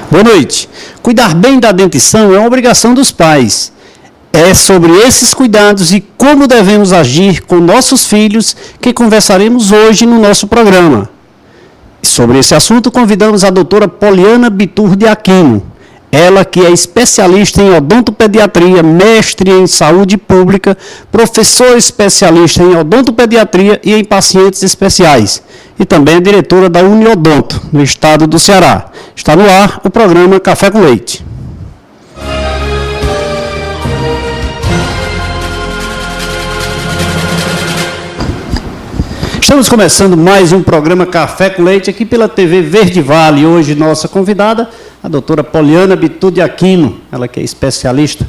Boa noite. Cuidar bem da dentição é uma obrigação dos pais. É sobre esses cuidados e como devemos agir com nossos filhos que conversaremos hoje no nosso programa. Sobre esse assunto, convidamos a doutora Poliana Bittur de Aquino. Ela que é especialista em odontopediatria, mestre em saúde pública, professor especialista em odontopediatria e em pacientes especiais. E também é diretora da Uniodonto, no estado do Ceará. Está no ar o programa Café com Leite. Estamos começando mais um programa Café com Leite aqui pela TV Verde Vale. Hoje nossa convidada, a doutora Poliana Bittur de Aquino, ela que é especialista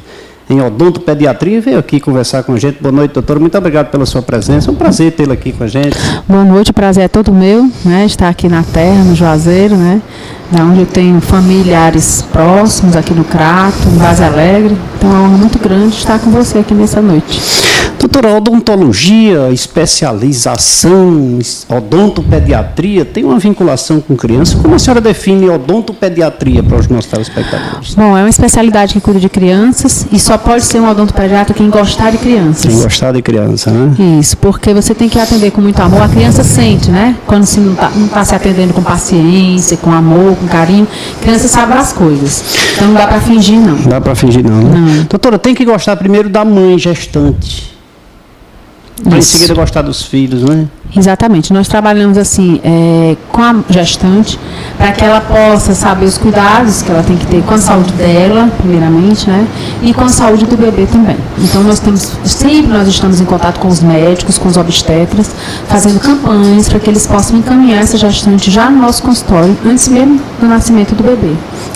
em odontopediatria, veio aqui conversar com a gente. Boa noite, doutora. Muito obrigado pela sua presença. É um prazer tê-la aqui com a gente. Boa noite, o prazer é todo meu, né? Estar aqui na terra, no Juazeiro, né? Da onde eu tenho familiares próximos, aqui no Crato, em Base Alegre. Então é uma honra muito grande estar com você aqui nessa noite. Doutora, odontologia, especialização, odontopediatria, tem uma vinculação com criança? Como a senhora define odontopediatria para os nossos telespectadores? Bom, é uma especialidade que cuida de crianças e só pode ser um odontopediatra quem gostar de crianças. Quem gostar de criança, né? Isso, porque você tem que atender com muito amor. A criança sente, né? Quando se não está se atendendo com paciência, com amor, com carinho, a criança sabe as coisas. Então não dá para fingir, não. Não dá para fingir, não, né? Não. Doutora, tem que gostar primeiro da mãe gestante. Para em seguida gostar dos filhos, né? Exatamente. Nós trabalhamos assim com a gestante para que ela possa saber os cuidados que ela tem que ter com a saúde dela, primeiramente, né? E com a saúde do bebê também. Então nós estamos em contato com os médicos, com os obstetras, fazendo campanhas para que eles possam encaminhar essa gestante já no nosso consultório, antes mesmo do nascimento do bebê.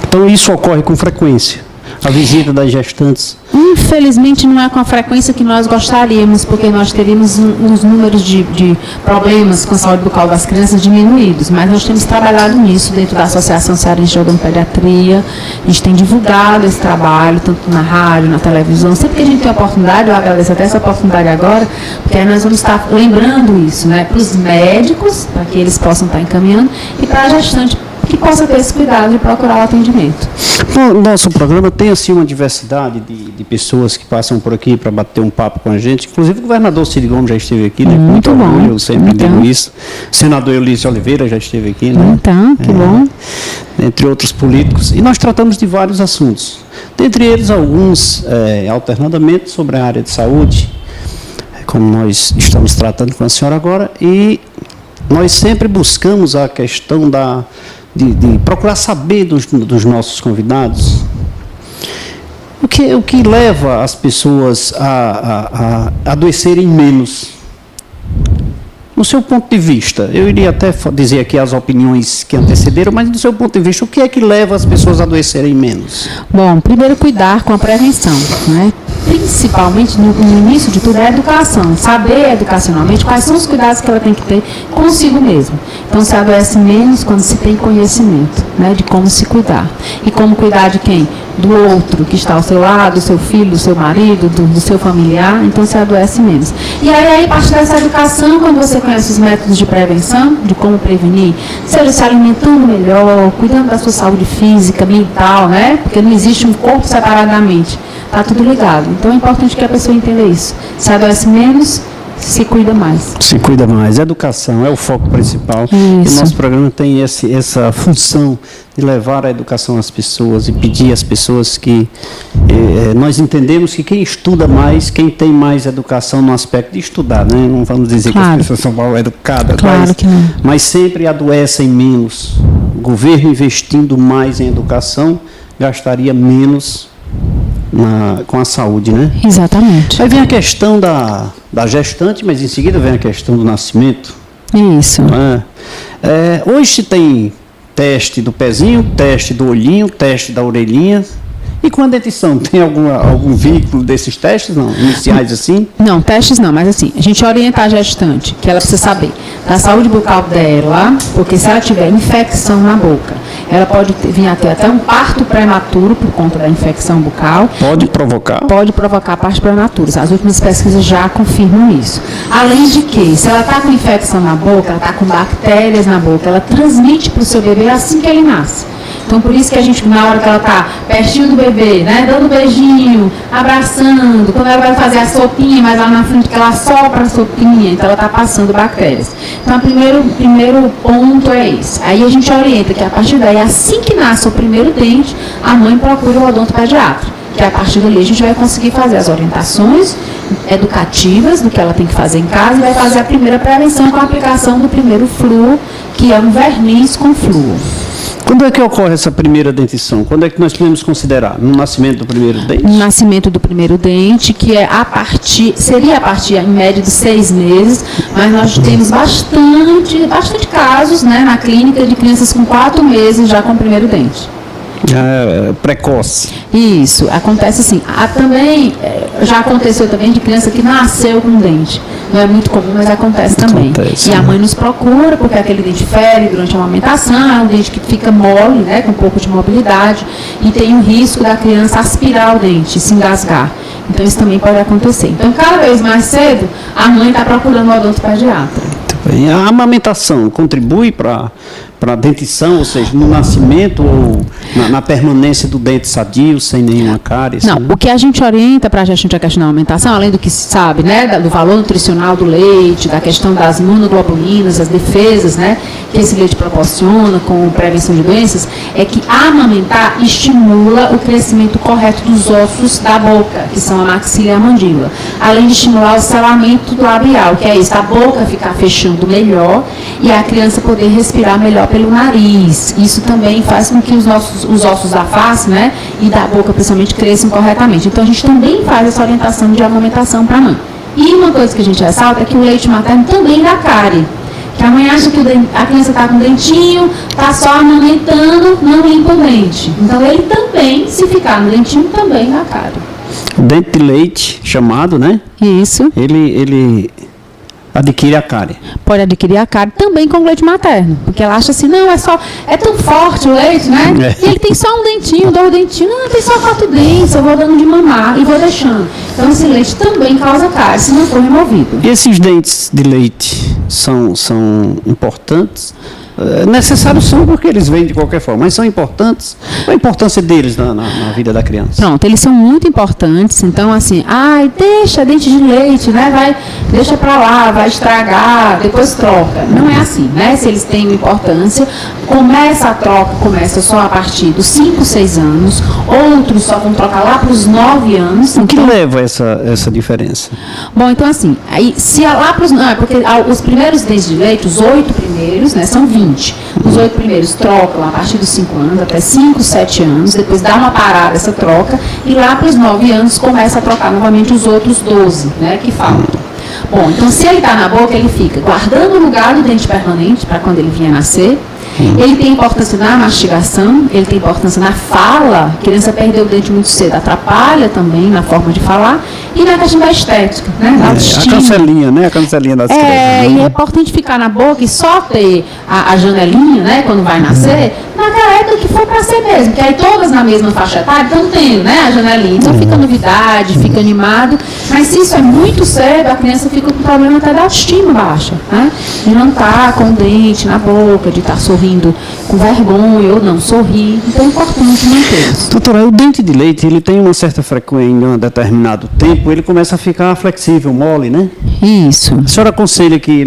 Então isso ocorre com frequência? A visita das gestantes? Infelizmente não é com a frequência que nós gostaríamos, porque nós teríamos uns números de problemas com a saúde bucal das crianças diminuídos, mas nós temos trabalhado nisso dentro da Associação Cearense de Odontopediatria. A gente tem divulgado esse trabalho, tanto na rádio, na televisão. Sempre que a gente tem a oportunidade, eu agradeço até essa oportunidade agora, porque aí nós vamos estar lembrando isso, né, para os médicos, para que eles possam estar encaminhando, e para a gestante, que possa ter esse cuidado de procurar o atendimento. O nosso programa tem assim uma diversidade de pessoas que passam por aqui para bater um papo com a gente. Inclusive o governador Cid Gomes já esteve aqui, né? Muito bom. Orgulho, eu sempre digo isso. O senador Eulício Oliveira já esteve aqui, né? Então, que bom. Entre outros políticos. E nós tratamos de vários assuntos. Dentre eles, alguns alternadamente sobre a área de saúde, como nós estamos tratando com a senhora agora, e nós sempre buscamos a questão de procurar saber dos nossos convidados o que leva as pessoas a adoecerem menos. No seu ponto de vista, eu iria até dizer aqui as opiniões que antecederam, mas do seu ponto de vista, o que é que leva as pessoas a adoecerem menos? Bom, primeiro cuidar com a prevenção, né? Principalmente no início de tudo é a educação, saber educacionalmente quais são os cuidados que ela tem que ter consigo mesmo. Então se adoece menos quando se tem conhecimento, né, de como se cuidar. E como cuidar de quem? Do outro que está ao seu lado, do seu filho, do seu marido, do seu familiar, então se adoece menos. E aí parte dessa educação, quando você conhece os métodos de prevenção, de como prevenir, seja se alimentando melhor, cuidando da sua saúde física, mental, né? Porque não existe um corpo separadamente, está tudo ligado. Então é importante que a pessoa entenda isso. Se adoece menos, se cuida mais. Se cuida mais. Educação é o foco principal. Isso. E o nosso programa tem essa função de levar a educação às pessoas e pedir às pessoas que nós entendemos que quem estuda mais, quem tem mais educação no aspecto de estudar, né? Não vamos dizer que as pessoas são mal educadas, mas sempre adoecem menos. O governo investindo mais em educação gastaria menos com a saúde, né? Exatamente. Aí vem a questão da gestante, mas em seguida vem a questão do nascimento. Isso. Hoje se tem teste do pezinho, teste do olhinho, teste da orelhinha. E com a dentição, tem algum vínculo desses testes, não? Iniciais assim? Não, testes não, mas assim, a gente orienta a gestante, que ela precisa saber da saúde bucal dela, porque se ela tiver infecção na boca, ela pode vir a ter até um parto prematuro por conta da infecção bucal. Pode provocar? Pode provocar partos prematuros. As últimas pesquisas já confirmam isso. Além de que, se ela está com infecção na boca, ela está com bactérias na boca, ela transmite para o seu bebê assim que ele nasce. Então, por isso que a gente, na hora que ela está pertinho do bebê, né, dando beijinho, abraçando, quando ela vai fazer a sopinha, mas lá na frente que ela sopra a sopinha, então ela está passando bactérias. Então, o primeiro ponto é esse. Aí a gente orienta que a partir daí, assim que nasce o primeiro dente, a mãe procura o odontopediatra, que a partir dali a gente vai conseguir fazer as orientações educativas do que ela tem que fazer em casa e vai fazer a primeira prevenção com a aplicação do primeiro flúor, que é um verniz com flúor. Quando é que ocorre essa primeira dentição? Quando é que nós podemos considerar? No nascimento do primeiro dente? No nascimento do primeiro dente, que é seria a partir, em média, de 6 meses, mas nós temos bastante casos, né, na clínica de crianças com 4 meses já com o primeiro dente. Precoce. Isso, acontece assim. Já aconteceu também de criança que nasceu com dente. Não é muito comum, mas acontece também. E a mãe nos procura, porque aquele dente fere durante a amamentação, é um dente que fica mole, né, com um pouco de mobilidade, e tem o risco da criança aspirar o dente, se engasgar. Então isso também pode acontecer. Então, cada vez mais cedo, a mãe está procurando o odontopediatra. A amamentação contribui para a dentição, ou seja, no nascimento ou na permanência do dente sadio, sem nenhuma cárie? Não, o que a gente orienta para a gestante a questão da alimentação, além do que se sabe, né, do valor nutricional do leite, da questão das imunoglobulinas, as defesas, né, que esse leite proporciona com prevenção de doenças, é que amamentar estimula o crescimento correto dos ossos da boca, que são a maxila e a mandíbula, além de estimular o selamento labial, que é isso, a boca ficar fechando melhor e a criança poder respirar melhor pelo nariz. Isso também faz com que os ossos da face, né, e da boca principalmente cresçam corretamente. Então a gente também faz essa orientação de amamentação para a mãe. E uma coisa que a gente ressalta é que o leite materno também dá cárie. Que a mãe acha que a criança está com dentinho, está só amamentando, não limpa o dente. Então ele também, se ficar no dentinho, também dá cárie. O dente de leite, chamado, né? Isso. Ele adquire a cárie. Pode adquirir a cárie também com o leite materno, porque ela acha assim, não, é tão forte o leite, né? E ele tem só um dentinho, 2 dentinhos, não, tem só 4 dentes, eu vou dando de mamar e vou deixando. Então esse leite também causa cárie, se não for removido. E esses dentes de leite são importantes? Necessários são porque eles vêm de qualquer forma, mas são importantes. Qual a importância deles na vida da criança? Pronto, eles são muito importantes. Então, assim, deixa dente de leite, né? Deixa pra lá, vai estragar, depois troca. Não é assim, né? Se eles têm importância, a troca começa só a partir dos 5, 6 anos, outros só vão trocar lá para os 9 anos. O que leva a essa diferença? Bom, então assim, aí se lá para os... porque os primeiros dentes de leite, os 8 primeiros, né, são 20. Os 8 primeiros trocam a partir dos 5 anos, até 5, 7 anos, depois dá uma parada essa troca, e lá para os 9 anos começa a trocar novamente os outros 12, né, que faltam. Bom, então se ele está na boca, ele fica guardando o lugar do dente permanente para quando ele vier nascer. Ele tem importância na mastigação, ele tem importância na fala, a criança perdeu o dente muito cedo, atrapalha também na forma de falar, e na questão da estética, né? Da autoestima. A cancelinha, né? A cancelinha das crianças. E é importante ficar na boca e só ter a janelinha, né? Quando vai nascer, naquela época que foi para ser mesmo, que aí todas na mesma faixa etária estão tendo, né? A janelinha. Então fica novidade, fica animado, mas se isso é muito cedo, a criança fica com problema até da autoestima baixa, né? De não estar com o dente na boca, de estar sorrindo com vergonha ou não sorrir. Então é importante mantê-los. Doutora, o dente de leite, ele tem uma certa frequência em um determinado tempo, ele começa a ficar flexível, mole, né? Isso. A senhora aconselha que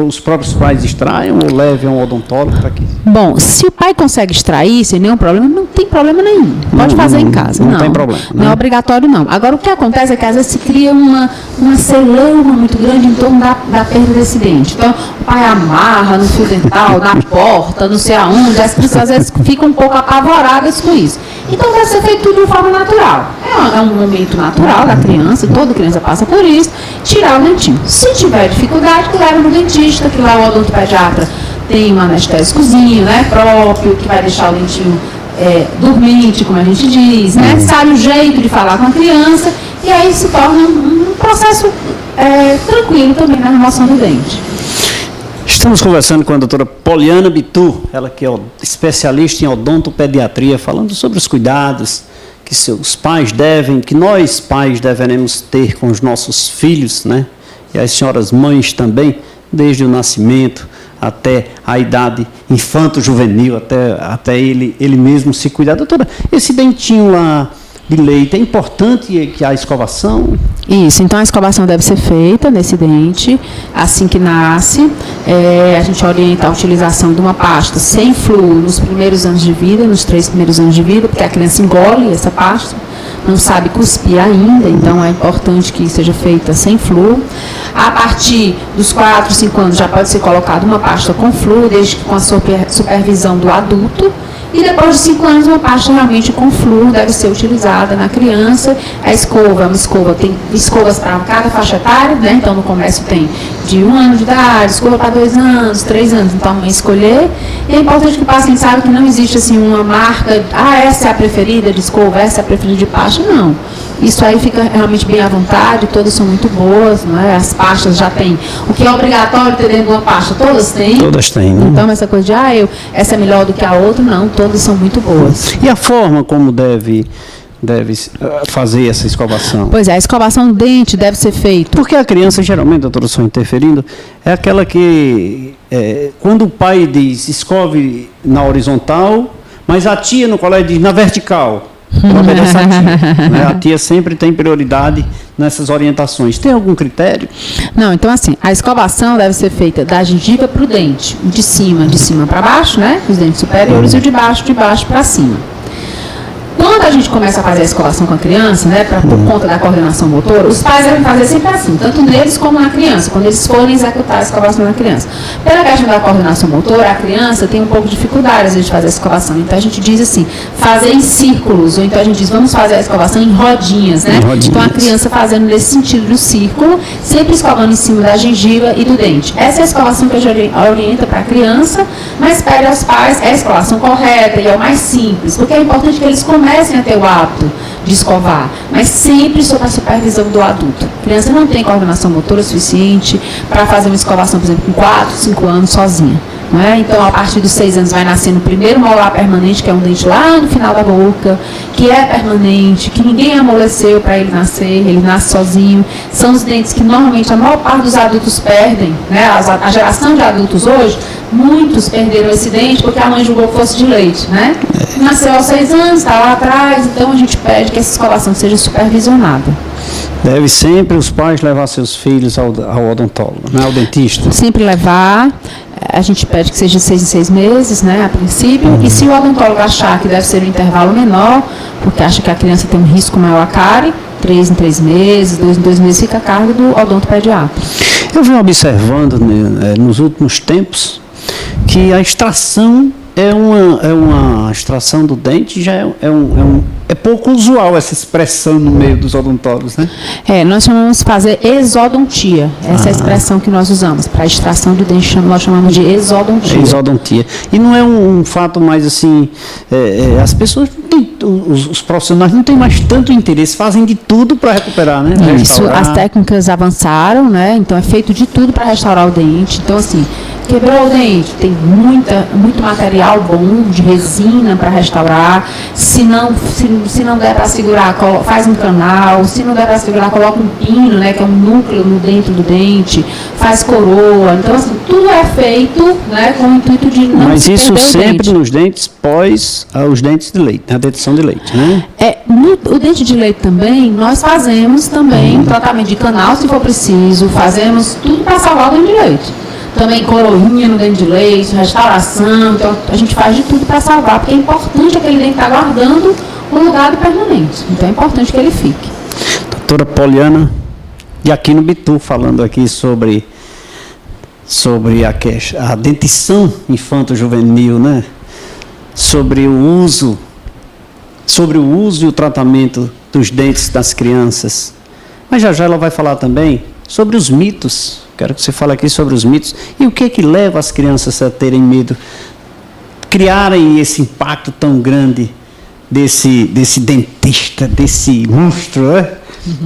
os próprios pais extraiam ou levem a um odontólogo para quê? Bom, se o pai consegue extrair sem nenhum problema, não tem problema nenhum. Pode fazer em casa. Não tem problema. Não é obrigatório, não. Agora, o que acontece é que às vezes se cria uma celeuma muito grande em torno da perda desse dente. Então, o pai amarra no fio dental, na porta, não sei aonde, as crianças às vezes ficam um pouco apavoradas com isso. Então deve ser feito tudo de forma natural. É um momento natural da criança, toda criança passa por isso, tirar o dentinho. Se tiver dificuldade, que leva no dentista, que lá o odontopediatra tem um anestésicozinho, né, próprio, que vai deixar o dentinho dormente, como a gente diz, né, sabe o jeito de falar com a criança, e aí se torna um processo tranquilo também na remoção do dente. Estamos conversando com a doutora Poliana Bitu, ela que é especialista em odontopediatria, falando sobre os cuidados que seus pais que nós pais deveremos ter com os nossos filhos, né? E as senhoras mães também, desde o nascimento até a idade infanto-juvenil, até ele mesmo se cuidar. Doutora, esse dentinho lá de leite, é importante que a escovação? Isso, então a escovação deve ser feita nesse dente, assim que nasce. A gente orienta a utilização de uma pasta sem flúor nos primeiros anos de vida, nos 3 primeiros anos de vida, porque a criança engole essa pasta, não sabe cuspir ainda, então é importante que seja feita sem flúor. A partir dos 4, 5 anos já pode ser colocada uma pasta com flúor, desde que com a supervisão do adulto. E depois de 5 anos, uma pasta realmente com flúor deve ser utilizada na criança. A escova, tem escovas para cada faixa etária, né? Então no comércio tem de 1 ano de idade, escova para 2 anos, 3 anos, então é escolher. E é importante que o paciente saiba que não existe assim uma marca, essa é a preferida de escova, essa é a preferida de pasta, não. Isso aí fica realmente bem à vontade, todas são muito boas, não é? As pastas já tem. O que é obrigatório ter dentro de uma pasta, todas têm. Todas têm, né? Então essa coisa de, essa é melhor do que a outra, não, todas são muito boas. E a forma como deve fazer essa escovação? Pois é, a escovação do dente deve ser feita. Porque a criança, geralmente, doutora, só interferindo, é aquela que, quando o pai diz escove na horizontal, mas a tia no colégio diz na vertical. Obedece a tia, né? A tia sempre tem prioridade nessas orientações. Tem algum critério? Não, então assim, a escovação deve ser feita da gengiva para o dente, de cima para baixo, né? Os dentes superiores, e o de baixo para cima. Quando a gente começa a fazer a escovação com a criança, né, por conta da coordenação motora, os pais devem fazer sempre assim, tanto neles como na criança, quando eles forem executar a escovação na criança. Pela questão da coordenação motora, a criança tem um pouco de dificuldade às vezes de fazer a escovação. Então a gente diz assim, fazer em círculos, ou então a gente diz, vamos fazer a escovação em rodinhas, né? Então a criança fazendo nesse sentido do círculo, sempre escovando em cima da gengiva e do dente. Essa é a escovação que a gente orienta para a criança, mas pede aos pais a escovação correta e é o mais simples, porque é importante que eles comecem a ter o hábito de escovar, mas sempre sob a supervisão do adulto. A criança não tem coordenação motora suficiente para fazer uma escovação, por exemplo, com 4, 5 anos sozinha. Não é? Então, a partir dos 6 anos vai nascendo o primeiro molar permanente, que é um dente lá no final da boca, que é permanente, que ninguém amoleceu para ele nascer, ele nasce sozinho. São os dentes que normalmente a maior parte dos adultos perdem, né? A geração de adultos hoje, muitos perderam esse dente porque a mãe julgou que fosse de leite, né? Nasceu aos 6 anos, está lá atrás, então a gente pede que essa escovação seja supervisionada. Deve sempre os pais levar seus filhos ao odontólogo, né? Ao dentista. Sempre levar. A gente pede que seja de 6 em 6 meses, né, a princípio, e se o odontólogo achar que deve ser um intervalo menor, porque acha que a criança tem um risco maior a cárie, 3 em 3 meses, 2 em 2 meses, fica a cargo do odontopediatra. Eu venho observando, né, nos últimos tempos que a extração é uma extração do dente, já é pouco usual essa expressão no meio dos odontólogos, né? Nós chamamos fazer exodontia, essa é a expressão que nós usamos, para a extração do dente, nós chamamos de exodontia. Exodontia. E não é um fato mais assim, as pessoas não têm, os profissionais não têm mais tanto interesse, fazem de tudo para recuperar, né? Isso, as técnicas avançaram, né? Então é feito de tudo para restaurar o dente. Então assim, quebrou o dente, tem muito material bom de resina para restaurar. Se não der para segurar, faz um canal. Se não der para segurar, coloca um pino, né, que é um núcleo no dentro do dente. Faz coroa. Então, assim, tudo é feito, né, com o intuito de não Mas se isso perder o sempre dente. Nos dentes pós os dentes de leite, a dentição de leite, né? O dente de leite também, nós fazemos também tratamento de canal, se for preciso. Fazemos tudo para salvar o dente de leite. Também coroinha no dente de leite, restauração, então a gente faz de tudo para salvar, porque é importante aquele dente estar guardando o lugar do permanente, então é importante que ele fique. Doutora Poliana de Aquino Bitu, falando aqui sobre a dentição infanto-juvenil, né? Sobre o uso e o tratamento dos dentes das crianças. Mas já ela vai falar também sobre os mitos. Quero que você fale aqui sobre os mitos e o que leva as crianças a terem medo, criarem esse impacto tão grande desse dentista, desse monstro, né?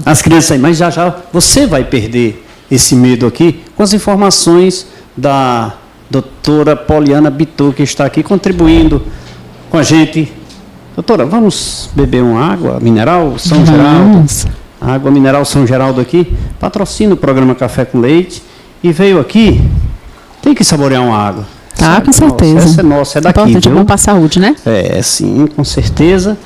As crianças aí, mas já você vai perder esse medo aqui com as informações da doutora Poliana Bitu, que está aqui contribuindo com a gente. Doutora, vamos beber uma água mineral São Geraldo? A água mineral São Geraldo aqui patrocina o programa Café com Leite e veio aqui, tem que saborear uma água. Tá, com certeza. Essa é nossa, é daqui, importante, viu? É bom para a saúde, né? Sim, com certeza.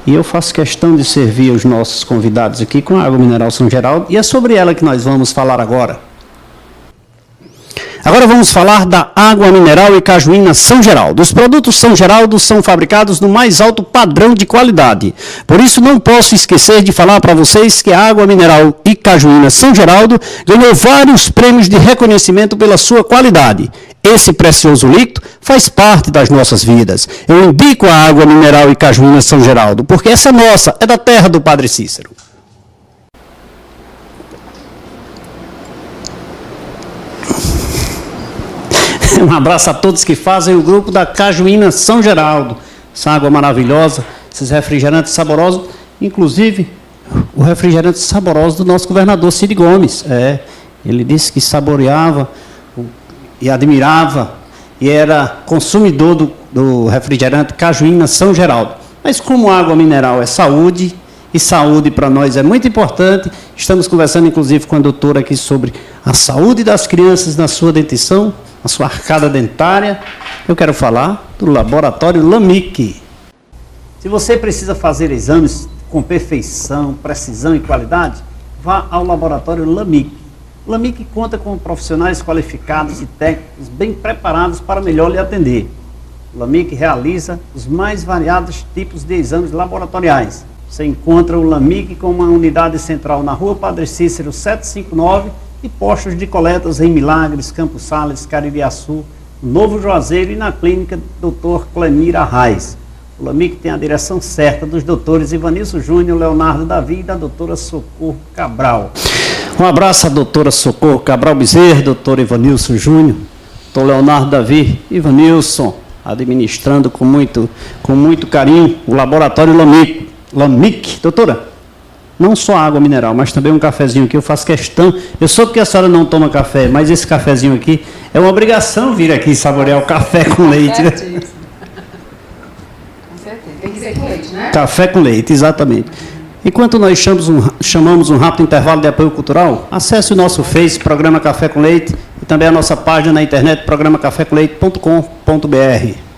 E eu faço questão de servir os nossos convidados aqui com a água mineral São Geraldo, e é sobre ela que nós vamos falar agora. Agora vamos falar da água mineral e cajuína São Geraldo. Os produtos São Geraldo são fabricados no mais alto padrão de qualidade. Por isso não posso esquecer de falar para vocês que a água mineral e cajuína São Geraldo ganhou vários prêmios de reconhecimento pela sua qualidade. Esse precioso líquido faz parte das nossas vidas. Eu indico a água mineral e cajuína São Geraldo, porque essa é nossa, é da terra do Padre Cícero. Um abraço a todos que fazem o grupo da Cajuína São Geraldo. Essa água maravilhosa, esses refrigerantes saborosos, inclusive o refrigerante saboroso do nosso governador Cid Gomes. Ele disse que saboreava e admirava e era consumidor do refrigerante Cajuína São Geraldo. Mas como água mineral é saúde, e saúde para nós é muito importante, estamos conversando inclusive com a doutora aqui sobre a saúde das crianças na sua dentição, a sua arcada dentária. Eu quero falar do laboratório LAMIC. Se você precisa fazer exames com perfeição, precisão e qualidade, vá ao laboratório LAMIC. LAMIC conta com profissionais qualificados e técnicos bem preparados para melhor lhe atender. LAMIC realiza os mais variados tipos de exames laboratoriais. Você encontra o LAMIC com uma unidade central na Rua Padre Cícero 759 e postos de coletas em Milagres, Campos Sales, Caririaçu, Novo Juazeiro e na clínica Dr. Clemir Arraes. O LAMIC tem a direção certa dos doutores Ivanilson Júnior, Leonardo Davi e da doutora Socorro Cabral. Um abraço à doutora Socorro Cabral Bezerra, doutor Ivanilson Júnior, doutor Leonardo Davi, Ivanilson, administrando com muito carinho o laboratório LAMIC. Doutora, não só água mineral, mas também um cafezinho aqui, eu faço questão. Eu soube que a senhora não toma café, mas esse cafezinho aqui é uma obrigação vir aqui saborear o café com leite. Né? Com certeza. Tem que ser com leite, né? Café com leite, exatamente. Enquanto nós chamamos um rápido intervalo de apoio cultural, acesse o nosso Face, Programa Café com Leite, e também a nossa página na internet, programacafécomleite.com.br.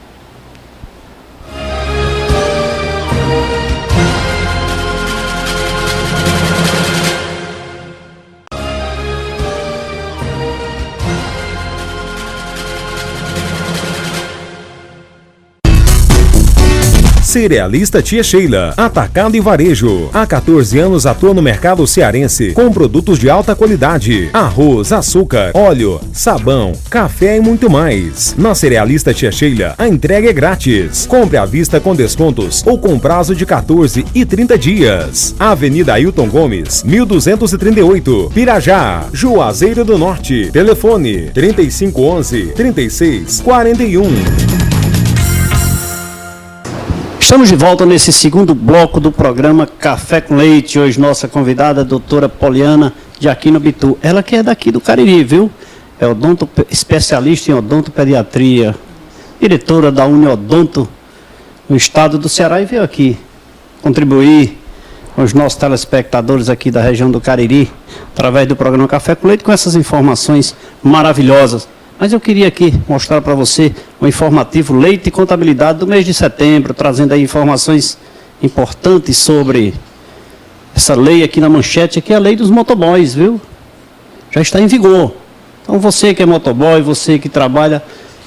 Cerealista Tia Sheila, atacado e varejo. Há 14 anos atua no mercado cearense com produtos de alta qualidade: arroz, açúcar, óleo, sabão, café e muito mais. Na Cerealista Tia Sheila, a entrega é grátis. Compre à vista com descontos ou com prazo de 14 e 30 dias. Avenida Ailton Gomes, 1238, Pirajá, Juazeiro do Norte. Telefone 3511-3641. Estamos de volta nesse segundo bloco do programa Café com Leite. Hoje nossa convidada, a doutora Poliana de Aquino Bitu. Ela que é daqui do Cariri, viu? É especialista em odontopediatria, diretora da Uniodonto no estado do Ceará, e veio aqui contribuir com os nossos telespectadores aqui da região do Cariri, através do programa Café com Leite, com essas informações maravilhosas. Mas eu queria aqui mostrar para você o informativo Leite e Contabilidade do mês de setembro, trazendo aí informações importantes sobre essa lei aqui na manchete, que é a lei dos motoboys, viu? Já está em vigor. Então você que é motoboy, você que trabalha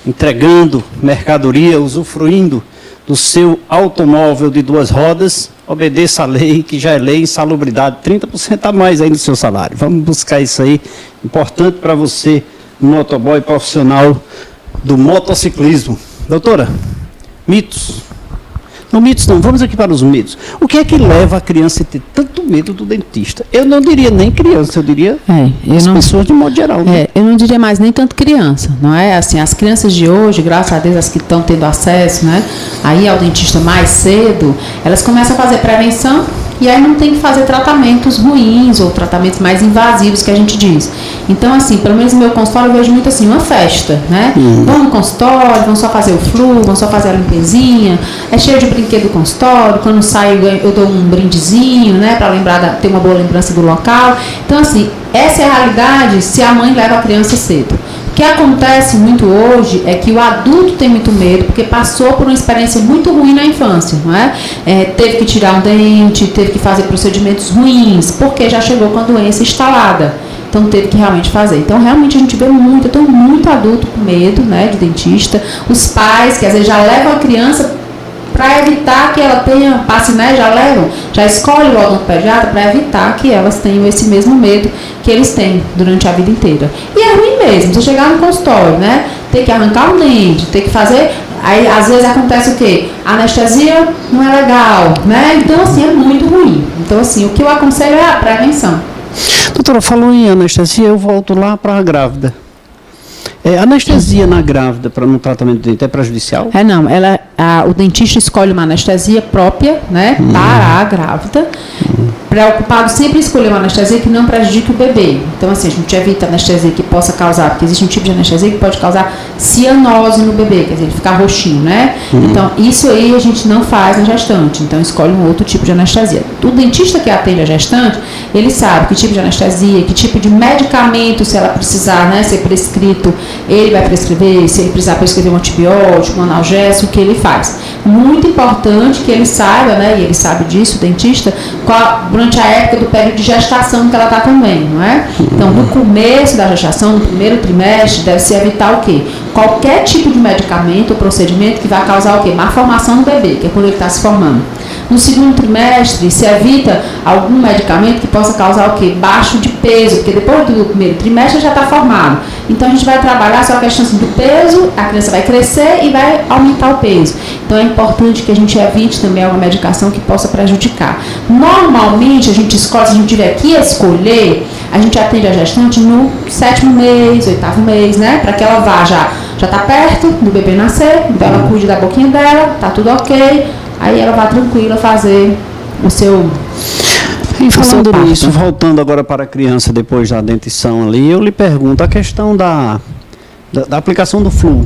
entregando mercadoria, usufruindo do seu automóvel de 2 rodas, obedeça a lei, que já é lei, insalubridade, 30% a mais aí no seu salário. Vamos buscar isso aí, importante para você, motoboy profissional do motociclismo. Doutora, mitos. Não, mitos não, vamos aqui para os mitos. O que é que leva a criança a ter tanto medo do dentista? Eu não diria nem criança, eu diria as pessoas de modo geral. Né? Eu não diria mais nem tanto criança, não é? Assim, as crianças de hoje, graças a Deus, as que estão tendo acesso, né, aí ao dentista mais cedo, elas começam a fazer prevenção e aí não tem que fazer tratamentos ruins ou tratamentos mais invasivos que a gente diz. Então, assim, pelo menos no meu consultório eu vejo muito assim, uma festa, né? Vão no consultório, vão só fazer o flu, vão só fazer a limpezinha, é cheio de brinquedo do consultório, quando sai eu dou um brindezinho, né, para lembrar, ter uma boa lembrança do local. Então, assim, essa é a realidade se a mãe leva a criança cedo. O que acontece muito hoje é que o adulto tem muito medo, porque passou por uma experiência muito ruim na infância, não é? Teve que tirar um dente, teve que fazer procedimentos ruins, porque já chegou com a doença instalada. Então teve que realmente fazer. Então realmente a gente vê muito, eu tenho muito adulto com medo, né, de dentista. Os pais que às vezes já levam a criança para evitar que ela tenha, passe, né, já escolhe o odontopediatra para evitar que elas tenham esse mesmo medo que eles têm durante a vida inteira. E é ruim mesmo, você chegar no consultório, né, ter que arrancar um dente, ter que fazer, aí às vezes acontece o quê? A anestesia não é legal, né, então assim, é muito ruim. Então assim, o que eu aconselho é a prevenção. Doutora, falou em anestesia, eu volto lá para a grávida. Anestesia na grávida para no tratamento do dente é prejudicial? Não, o dentista escolhe uma anestesia própria, né, para a grávida, preocupado sempre em escolher uma anestesia que não prejudique o bebê. Então, assim, a gente evita anestesia que possa causar, porque existe um tipo de anestesia que pode causar cianose no bebê, quer dizer, ele ficar roxinho, né? Então, isso aí a gente não faz na gestante, então escolhe um outro tipo de anestesia. O dentista que atende a gestante, ele sabe que tipo de anestesia, que tipo de medicamento, se ela precisar, né, ser prescrito, ele vai prescrever, se ele precisar prescrever um antibiótico, um analgésico, o que ele faz. Muito importante que ele saiba, né, e ele sabe disso, o dentista, durante a época do período de gestação que ela está também, não é? Então, no começo da gestação, no primeiro trimestre, deve-se evitar o quê? Qualquer tipo de medicamento ou procedimento que vai causar o quê? Má formação no bebê, que é quando ele está se formando. No segundo trimestre, se evita algum medicamento que possa causar o quê? Baixo de peso, porque depois do primeiro trimestre já está formado. Então, a gente vai trabalhar só a questão assim, do peso, a criança vai crescer e vai aumentar o peso. Então, é importante que a gente evite também alguma medicação que possa prejudicar. Normalmente, a gente escolhe, se a gente tiver que escolher, a gente atende a gestante no 7º mês, 8º mês, né? Para que ela vá já está perto do bebê nascer, então ela cuide da boquinha dela, tá tudo ok, aí ela vai tranquila fazer o seu... E falando nisso, voltando agora para a criança depois da dentição ali, eu lhe pergunto a questão da aplicação do flu.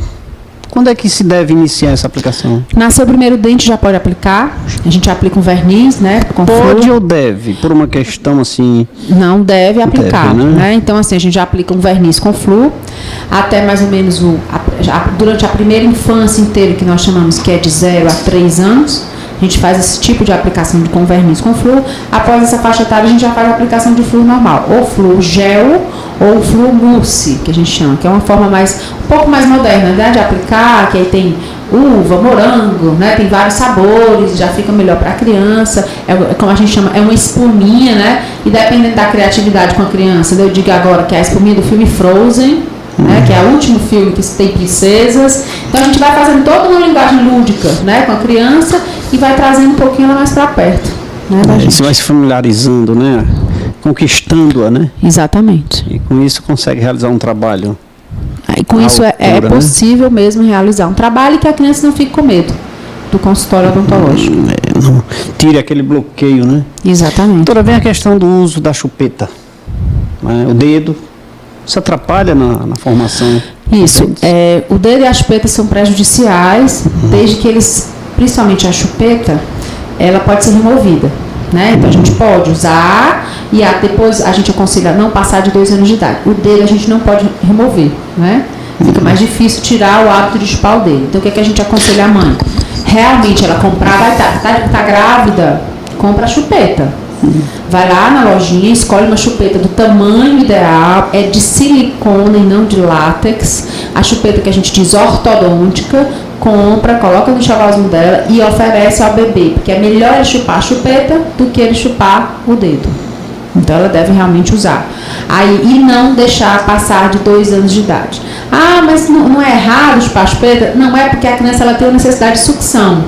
Quando é que se deve iniciar essa aplicação? Nasceu o primeiro dente, já pode aplicar. A gente aplica um verniz, né? Com pode flu. ou deve? Por uma questão assim... Não deve aplicar, deve, né? Então, assim, a gente já aplica um verniz com flu até mais ou menos durante a primeira infância inteira, que nós chamamos que é de 0 a 3 anos. A gente faz esse tipo de aplicação com verniz com flu. Após essa faixa etária, a gente já faz a aplicação de flu normal. Ou flu gel, ou flu mousse, que a gente chama, que é uma forma um pouco mais moderna, né, de aplicar, que aí tem uva, morango, né, tem vários sabores, já fica melhor para a criança. Como a gente chama, é uma espuminha, né? E dependendo da criatividade com a criança, eu digo agora que é a espuminha do filme Frozen, né, que é o último filme que tem princesas. Então a gente vai fazendo toda uma linguagem lúdica, né, com a criança e vai trazendo um pouquinho ela mais para perto, né, da gente. Você vai se familiarizando, né, conquistando-a, né? Exatamente. E com isso consegue realizar um trabalho. E com isso é possível mesmo realizar um trabalho e que a criança não fique com medo do consultório odontológico. Não tire aquele bloqueio, né? Exatamente. Doutora, vem a questão do uso da chupeta, né? O dedo. Isso atrapalha na formação? Isso. O dedo e a chupeta são prejudiciais, desde que eles, principalmente a chupeta, ela pode ser removida, né? Então a gente pode usar e depois a gente aconselha não passar de 2 anos de idade. O dedo a gente não pode remover, né? Fica mais difícil tirar o hábito de chupar o dedo. Então o que a gente aconselha a mãe? Realmente ela comprar, tá grávida, compra a chupeta. Vai lá na lojinha, escolhe uma chupeta do tamanho ideal, é de silicone e não de látex. A chupeta que a gente diz ortodôntica, compra, coloca no enxovalzinho dela e oferece ao bebê, porque é melhor ele chupar a chupeta do que ele chupar o dedo. Então ela deve realmente usar. E não deixar passar de 2 anos de idade. Mas não é errado chupar a chupeta? Não é, porque a criança ela tem uma necessidade de sucção,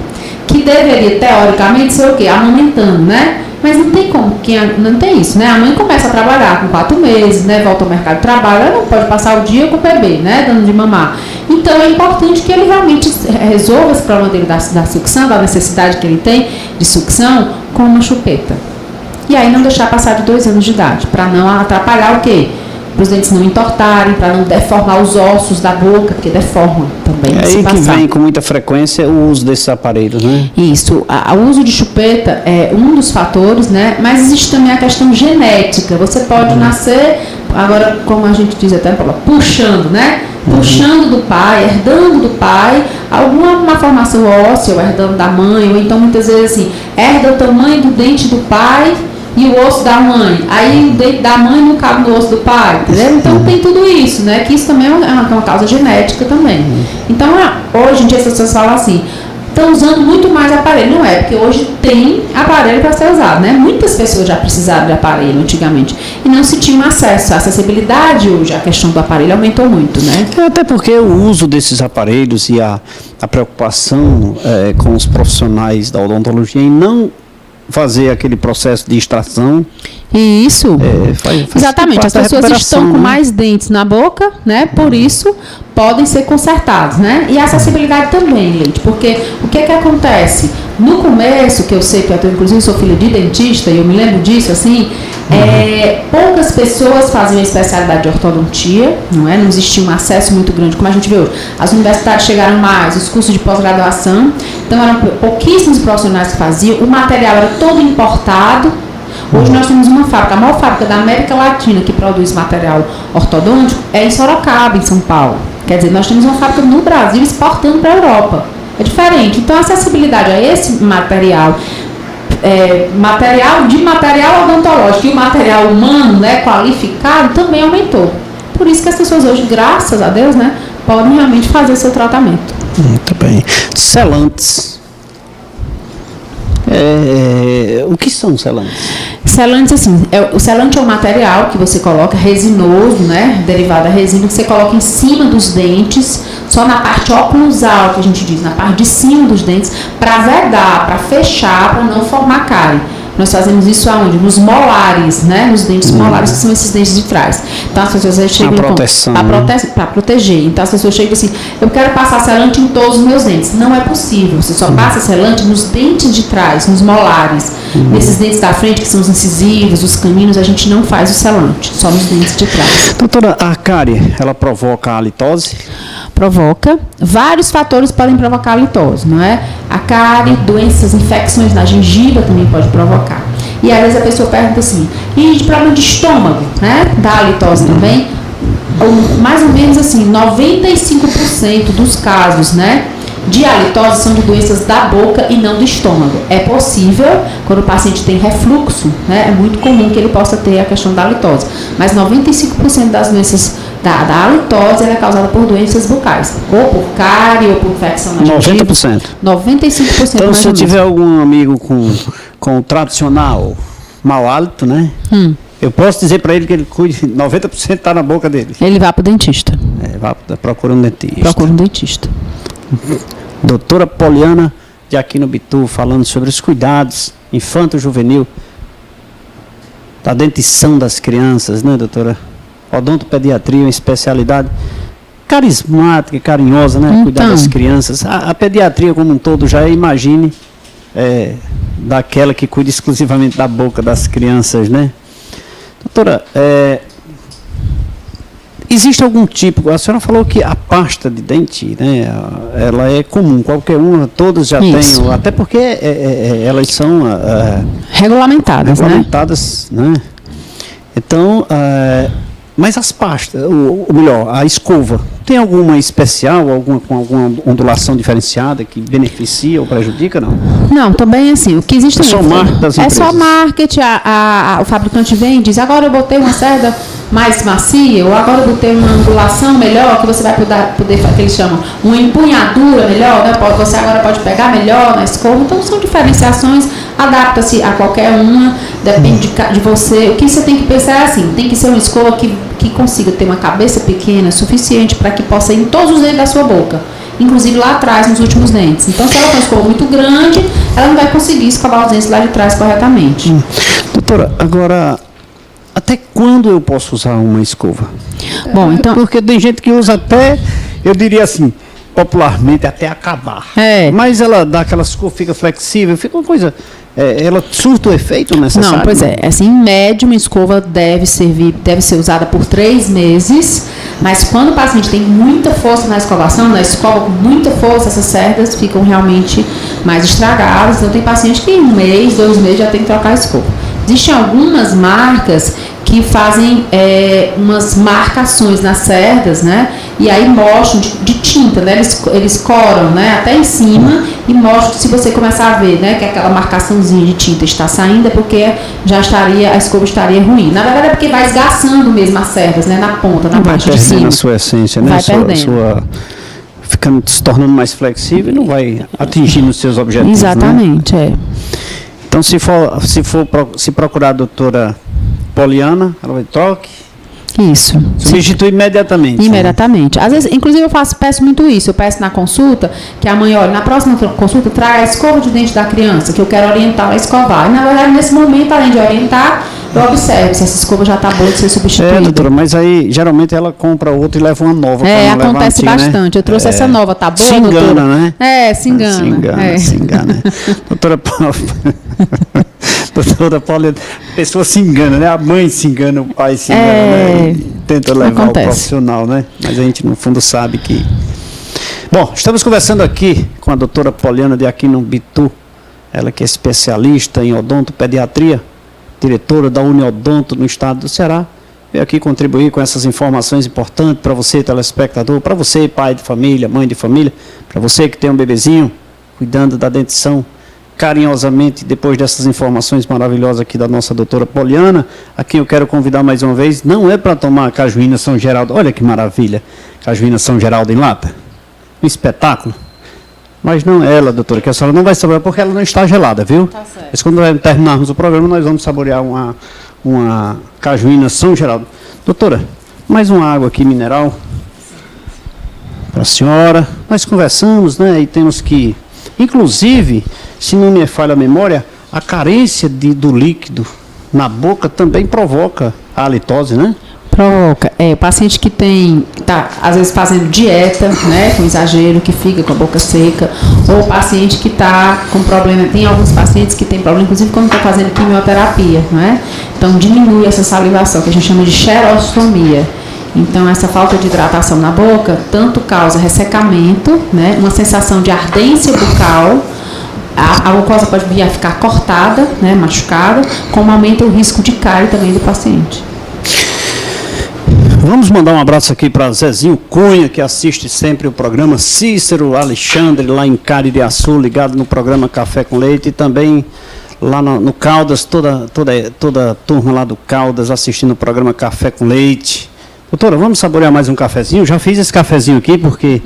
que deveria teoricamente ser o quê? Amamentando, né? Mas não tem como, não tem isso, né? A mãe começa a trabalhar com 4 meses, né? Volta ao mercado de trabalho, ela não pode passar o dia com o bebê, né? Dando de mamar. Então é importante que ele realmente resolva esse problema dele da sucção, da necessidade que ele tem de sucção, com uma chupeta. E aí não deixar passar de 2 anos de idade, para não atrapalhar o quê? Para os dentes não entortarem, para não deformar os ossos da boca, porque deforma também. É aí que vem com muita frequência o uso desses aparelhos, né? Isso, o uso de chupeta é um dos fatores, né? Mas existe também a questão genética. Você pode nascer, agora como a gente diz até, puxando, né? Puxando do pai, herdando do pai, alguma malformação óssea, ou herdando da mãe, ou então muitas vezes assim, herda o tamanho do dente do pai e o osso da mãe, aí o dente da mãe não cabe no osso do pai, entendeu? Então tem tudo isso, né? Que isso também é uma causa genética também. Então hoje em dia as pessoas falam assim, estão usando muito mais aparelho, não é? Porque hoje tem aparelho para ser usado, né? Muitas pessoas já precisaram de aparelho antigamente e não se tinha acesso. A acessibilidade hoje, a questão do aparelho aumentou muito, né? Até porque o uso desses aparelhos e a preocupação com os profissionais da odontologia em não fazer aquele processo de extração. E isso, faz exatamente, as pessoas estão com né? mais dentes na boca, né? Por isso podem ser consertados, né? E a acessibilidade também, Leite, porque o que acontece? No começo, que eu sei que eu inclusive sou filha de dentista e eu me lembro disso, assim, poucas pessoas faziam a especialidade de ortodontia, não é? Não existia um acesso muito grande, como a gente vê hoje. As universidades chegaram mais, os cursos de pós-graduação, então eram pouquíssimos profissionais que faziam, o material era todo importado. Hoje nós temos uma fábrica, a maior fábrica da América Latina que produz material ortodôntico é em Sorocaba, em São Paulo. Quer dizer, nós temos uma fábrica no Brasil exportando para a Europa. É diferente. Então, a acessibilidade a esse material, material odontológico e o material humano, né, qualificado, também aumentou. Por isso que as pessoas hoje, graças a Deus, né, podem realmente fazer seu tratamento. Muito bem. Selantes. O que são selantes? Selantes, assim, o selante é um material que você coloca, resinoso, né, derivado da resina, que você coloca em cima dos dentes, só na parte oclusal, que a gente diz, na parte de cima dos dentes, para vedar, para fechar, para não formar cárie. Nós fazemos isso aonde? Nos molares, né? Nos dentes molares, que são esses dentes de trás. Então, as pessoas chegam para proteger. Então, as pessoas chegam assim, eu quero passar selante em todos os meus dentes. Não é possível. Você só passa selante nos dentes de trás, nos molares. Nesses dentes da frente, que são os incisivos, os caninos, a gente não faz o selante, só nos dentes de trás. Doutora, a cárie, ela provoca a halitose? Provoca. Vários fatores podem provocar a halitose, não é? A cárie, doenças, infecções na gengiva também pode provocar. E às vezes a pessoa pergunta assim, e de problema de estômago, né? Da halitose também? Mais ou menos assim, 95% dos casos, né, de halitose são de doenças da boca e não do estômago. É possível, quando o paciente tem refluxo, né, é muito comum que ele possa ter a questão da halitose. Mas 95% das doenças da halitose é causada por doenças bucais. Ou por cárie, ou por infecção na gengiva. 90%? 95%. Então, se eu tiver algum amigo com o tradicional mau hálito, né? Eu posso dizer para ele que ele cuide, 90% está na boca dele. Ele vai para o dentista. Procura um dentista. Procura um dentista. Doutora Poliana de Aquino Bitu, falando sobre os cuidados infanto-juvenil da dentição das crianças, né, doutora? Odontopediatria, uma especialidade carismática, carinhosa, né? Então. Cuidar das crianças. A pediatria como um todo já imagine daquela que cuida exclusivamente da boca das crianças, né? Doutora, existe algum tipo, a senhora falou que a pasta de dente, né, ela é comum, qualquer uma, todas já têm, até porque elas são regulamentadas, né? Então, mas as pastas, ou melhor, a escova, tem alguma especial, com alguma ondulação diferenciada que beneficia ou prejudica, não? Não, também assim, o que existe... É só marketing das empresas. É só marketing, o fabricante vem e diz, agora eu botei uma cerda mais macia, ou agora eu botei uma angulação melhor, que você vai poder que eles chamam, uma empunhadura melhor, né? Você agora pode pegar melhor na escova. Então, são diferenciações, adapta-se a qualquer uma, depende de você. O que você tem que pensar é assim, tem que ser uma escova que consiga ter uma cabeça pequena, suficiente para que possa ir em todos os dentes da sua boca, inclusive lá atrás, nos últimos dentes. Então, se ela tem uma escova muito grande, ela não vai conseguir escovar os dentes lá de trás corretamente. Doutora, agora, até quando eu posso usar uma escova? Bom, então... Porque tem gente que usa até, eu diria assim, popularmente até acabar. Mas ela dá aquela escova, fica flexível, fica uma coisa... ela surta o efeito necessário? Não, pois é. Assim, em média, uma escova deve ser usada por 3 meses, mas quando o paciente tem muita força na escovação, na escova com muita força, essas cerdas ficam realmente mais estragadas. Então, tem paciente que em 1 mês, 2 meses já tem que trocar a escova. Existem algumas marcas que fazem umas marcações nas cerdas, né? E aí mostram de tinta, né? Eles coram, né? Até em cima e mostram, se você começar a ver, né? Que aquela marcaçãozinha de tinta está saindo, é porque a escova estaria ruim. Na verdade é porque vai esgaçando mesmo as cerdas, né? Na ponta, na parte de cima. Vai perdendo a sua essência, né? Vai perdendo. Ficando, se tornando mais flexível e não vai atingindo os seus objetivos. Exatamente, né? Então, se procurar a doutora Poliana, ela vai toque. Isso. Substitui imediatamente. Imediatamente. Às vezes, inclusive, peço muito isso. Eu peço na consulta que a mãe, olha, na próxima consulta, traga a escova de dente da criança, que eu quero orientar a escovar. E, na verdade, nesse momento, além de orientar, eu observo se essa escova já está boa de ser substituída. Doutora, mas aí, geralmente, ela compra outra e leva uma nova. Acontece bastante. Né? Eu trouxe essa nova, tá boa, se engana, doutora? Né? Se engana. Se engana. Doutora Paulo, a pessoa se engana, né? A mãe se engana, o pai se engana, né? E tenta levar o profissional, né? Mas a gente, no fundo, sabe que... Bom, estamos conversando aqui com a doutora Poliana de Aquino Bitu, ela que é especialista em odontopediatria, diretora da Uniodonto no estado do Ceará, veio aqui contribuir com essas informações importantes para você, telespectador, para você, pai de família, mãe de família, para você que tem um bebezinho, cuidando da dentição, carinhosamente, depois dessas informações maravilhosas aqui da nossa doutora Poliana, a quem eu quero convidar mais uma vez, não é para tomar cajuína São Geraldo, olha que maravilha, cajuína São Geraldo em lata, um espetáculo, mas não é ela, doutora, que a senhora não vai saborear, porque ela não está gelada, viu? Tá certo. Mas quando terminarmos o programa, nós vamos saborear uma cajuína São Geraldo. Doutora, mais uma água aqui, mineral, para a senhora, nós conversamos, né, e temos que... Inclusive, se não me falha a memória, a carência do líquido na boca também provoca a halitose, né? Provoca. O paciente que está às vezes fazendo dieta, né, com exagero, que fica com a boca seca, ou o paciente que está com problema, tem alguns pacientes que têm problema, inclusive quando está fazendo quimioterapia, né? Então diminui essa salivação, que a gente chama de xerostomia. Então, essa falta de hidratação na boca tanto causa ressecamento, né, uma sensação de ardência bucal, a mucosa pode vir a ficar cortada, né, machucada, como aumenta o risco de cárie também do paciente. Vamos mandar um abraço aqui para Zezinho Cunha, que assiste sempre o programa, Cícero Alexandre, lá em Caridiaçu, ligado no programa Café com Leite, e também lá no Caldas, toda a turma lá do Caldas assistindo o programa Café com Leite. Doutora, vamos saborear mais um cafezinho? Já fiz esse cafezinho aqui porque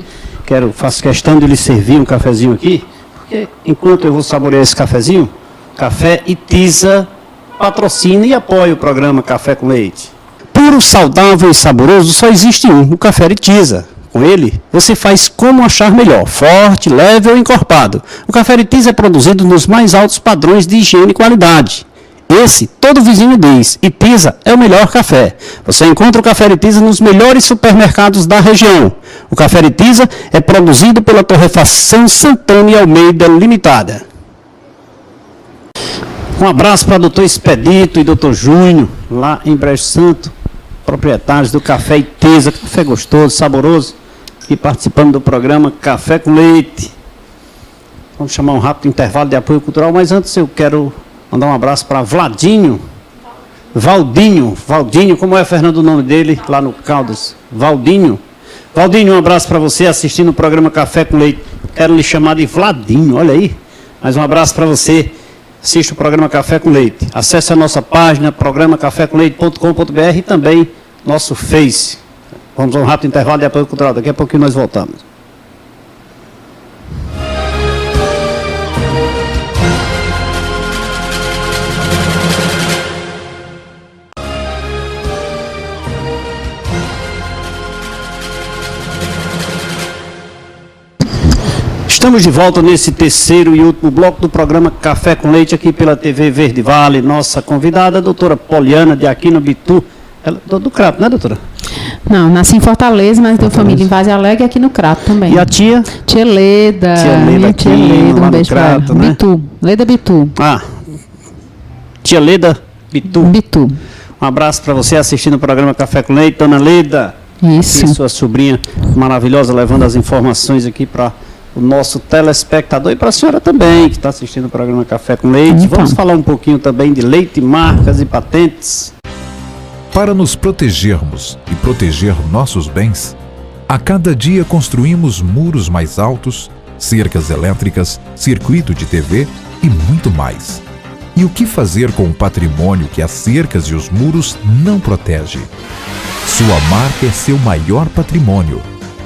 faço questão de lhe servir um cafezinho aqui. Porque enquanto eu vou saborear esse cafezinho, Café Itiza patrocina e apoia o programa Café com Leite. Puro, saudável e saboroso só existe um, o Café Itiza. Com ele, você faz como achar melhor, forte, leve ou encorpado. O Café Itiza é produzido nos mais altos padrões de higiene e qualidade. Esse, todo vizinho diz, Itiza é o melhor café. Você encontra o Café Itiza nos melhores supermercados da região. O Café Itiza é produzido pela Torrefação Santana e Almeida Limitada. Um abraço para o doutor Expedito e doutor Júnior, lá em Brejo Santo, proprietários do Café Itiza, café gostoso, saboroso, e participando do programa Café com Leite. Vamos chamar um rápido intervalo de apoio cultural, mas antes eu quero mandar um abraço para Valdinho, como é, Fernando, o nome dele lá no Caldas? Valdinho, um abraço para você assistindo o programa Café com Leite. Quero lhe chamar de Vladinho, olha aí. Mais um abraço para você, assiste o programa Café com Leite. Acesse a nossa página, programacafécomleite.com.br e também nosso Face. Vamos a um rápido intervalo de apoio cultural, daqui a pouquinho nós voltamos. Estamos de volta nesse terceiro e último bloco do programa Café com Leite, aqui pela TV Verde Vale. Nossa convidada, a doutora Poliana de Aquino Bitu, do Crato, né, doutora? Não, nasci em Fortaleza, mas tenho família em Vaze Alegre e aqui no Crato também. E a tia? Tia Leda. Minha tia Leda, lá um no beijo pra ela. Crato, né? Bitu. Leda Bitu. Tia Leda Bitu. Bitu. Um abraço para você assistindo o programa Café com Leite, Dona Leda. Isso. Aqui, sua sobrinha maravilhosa, levando as informações aqui para o nosso telespectador e para a senhora também, que está assistindo o programa Café com Leite. Então. Vamos falar um pouquinho também de leite, marcas e patentes. Para nos protegermos e proteger nossos bens, a cada dia construímos muros mais altos, cercas elétricas, circuito de TV e muito mais. E o que fazer com o patrimônio que as cercas e os muros não protegem? Sua marca é seu maior patrimônio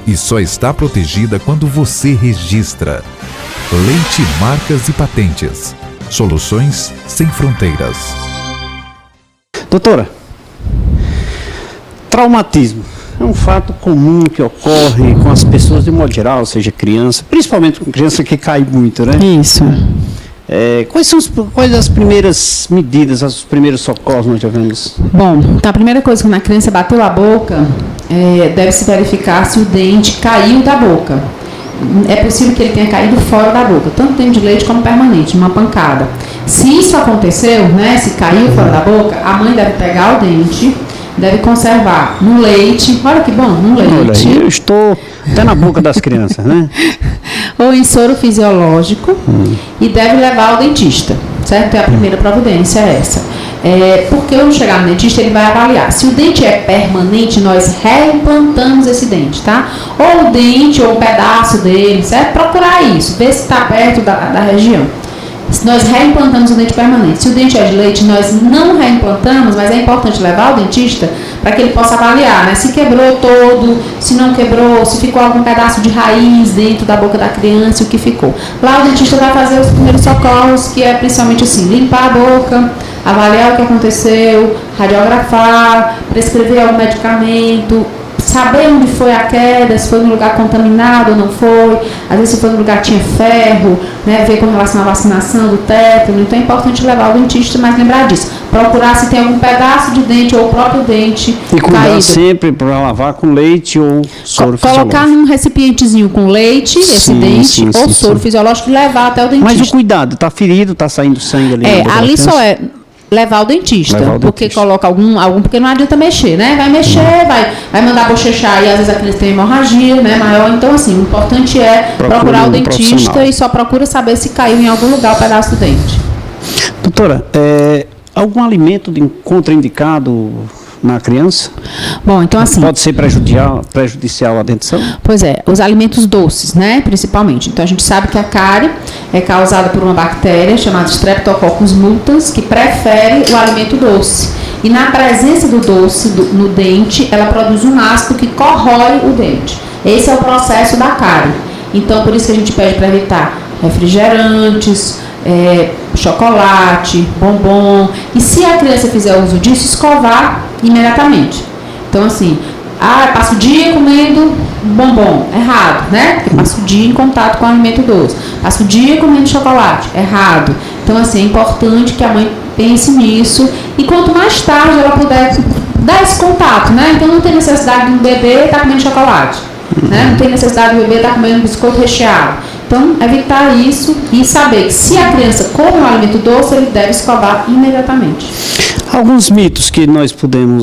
e só está protegida quando você registra. Leite, marcas e patentes. Soluções sem fronteiras. Doutora, traumatismo é um fato comum que ocorre com as pessoas de modo geral, ou seja, criança, principalmente com criança que cai muito, né? Isso. Quais as primeiras medidas, os primeiros socorros nós devemos? Bom, então a primeira coisa, quando a criança bateu a boca, deve-se verificar se o dente caiu da boca. É possível que ele tenha caído fora da boca, tanto dente de leite como permanente, numa pancada. Se isso aconteceu, né, se caiu fora da boca, a mãe deve pegar o dente, deve conservar no leite, olha que bom, no leite. Olha, eu estou até na boca das crianças, né? Ou em soro fisiológico e deve levar ao dentista, certo? A primeira providência é essa. Porque ao chegar no dentista, ele vai avaliar. Se o dente é permanente, nós reimplantamos esse dente, tá? Ou o dente, ou um pedaço dele, certo? Procurar isso, ver se está perto da região. Se nós reimplantamos o dente permanente. Se o dente é de leite, nós não reimplantamos, mas é importante levar ao dentista para que ele possa avaliar, né? Se quebrou todo, se não quebrou, se ficou algum pedaço de raiz dentro da boca da criança, o que ficou. Lá o dentista vai fazer os primeiros socorros, que é principalmente assim, limpar a boca, avaliar o que aconteceu, radiografar, prescrever algum medicamento, saber onde foi a queda, se foi num lugar contaminado ou não foi, às vezes se foi num lugar que tinha ferro, né, ver com relação à vacinação do tétano. Então é importante levar ao dentista, mas lembrar disso, procurar se tem algum pedaço de dente ou o próprio dente e cuidar caído. Sempre para lavar com leite ou soro fisiológico. Colocar num recipientezinho com leite, esse dente, ou soro fisiológico e levar até o dentista. Mas o cuidado, está ferido, está saindo sangue ali. Ali só é levar ao dentista, porque coloca algum, porque não adianta mexer, né? Vai mexer, vai mandar bochechar e às vezes a criança tem hemorragia, né, maior. Então, assim, o importante é procurar o dentista e só procura saber se caiu em algum lugar o pedaço do dente. Doutora, algum alimento contraindicado na criança? Bom, então assim... Pode ser prejudicial à dentição? Pois é, os alimentos doces, né, principalmente. Então a gente sabe que a cárie é causada por uma bactéria chamada Streptococcus mutans, que prefere o alimento doce. E na presença do doce no dente, ela produz um ácido que corrói o dente. Esse é o processo da cárie. Então por isso que a gente pede para evitar refrigerantes, chocolate, bombom. E se a criança fizer uso disso, escovar imediatamente. Então assim, passa o dia comendo bombom, errado, né? Porque passa o dia em contato com o alimento doce. Passa o dia comendo chocolate, errado. Então assim, é importante que a mãe pense nisso e quanto mais tarde ela puder dar esse contato, né? Então não tem necessidade de um bebê estar comendo chocolate, né? Não tem necessidade do bebê estar comendo biscoito recheado. Então, evitar isso e saber que se a criança come um alimento doce, ele deve escovar imediatamente. Alguns mitos que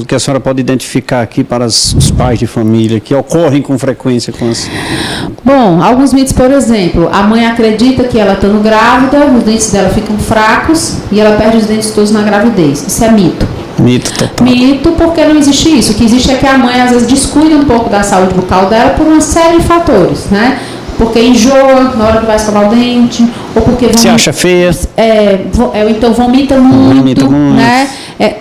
que a senhora pode identificar aqui para os pais de família, que ocorrem com frequência com as... Bom, alguns mitos, por exemplo, a mãe acredita que ela estando grávida, os dentes dela ficam fracos e ela perde os dentes todos na gravidez. Isso é mito. Mito total. Mito, porque não existe isso. O que existe é que a mãe, às vezes, descuida um pouco da saúde bucal dela por uma série de fatores, né? Porque enjoa na hora que vai escovar o dente, ou porque se acha feia, ou então vomita muito, né?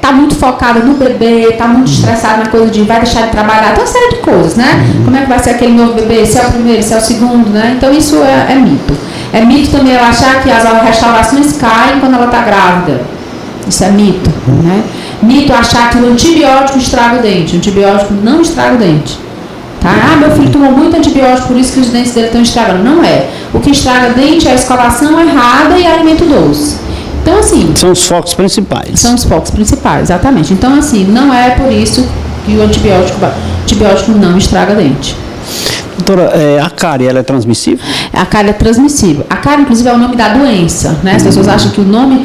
Tá muito focada no bebê, tá muito estressada na coisa de vai deixar de trabalhar, tem uma série de coisas, né? Como é que vai ser aquele novo bebê, se é o primeiro, se é o segundo, né? Então isso é mito. É mito também ela achar que as restaurações caem quando ela tá grávida. Isso é mito, né? Mito achar que o antibiótico estraga o dente. O antibiótico não estraga o dente. Tá? Meu filho tomou muito antibiótico, por isso que os dentes dele estão estragando. Não é. O que estraga dente é a escovação errada e alimento doce. Então, assim... São os focos principais. São os focos principais, exatamente. Então, assim, não é por isso que o antibiótico não estraga dente. Doutora, a cárie, ela é transmissível? A cárie é transmissível. A cárie, inclusive, é o nome da doença, né? As pessoas acham que o nome